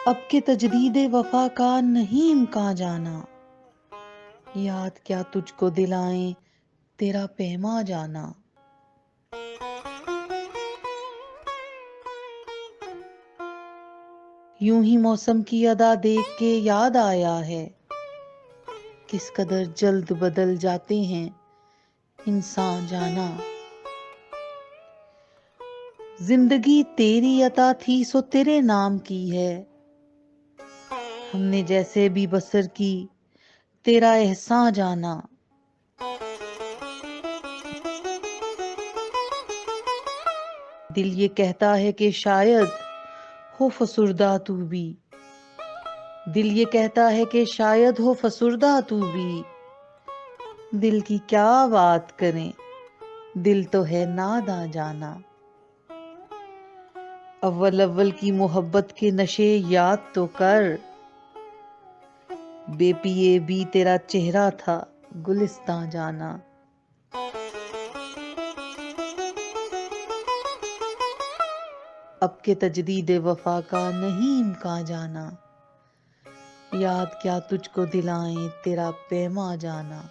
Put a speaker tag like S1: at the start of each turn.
S1: اب کے تجدید وفا کا نہیں امکان جانا، یاد کیا تجھ کو دلائیں تیرا پیما جانا۔ یوں ہی موسم کی ادا دیکھ کے یاد آیا ہے، کس قدر جلد بدل جاتے ہیں انسان جانا۔ زندگی تیری عطا تھی سو تیرے نام کی ہے، ہم نے جیسے بھی بسر کی تیرا احسان جانا۔ دل یہ کہتا ہے کہ شاید ہو فسردہ تو بھی، دل یہ کہتا ہے کہ شاید ہو فسردہ تو بھی، دل کی کیا بات کریں دل تو ہے ناداں جانا۔ اول اول کی محبت کے نشے یاد تو کر، بے پیے بھی تیرا چہرہ تھا گلستاں جانا۔ اب کے تجدید وفا کا نہیں امکان جانا، یاد کیا تجھ کو دلائیں تیرا پیما جانا۔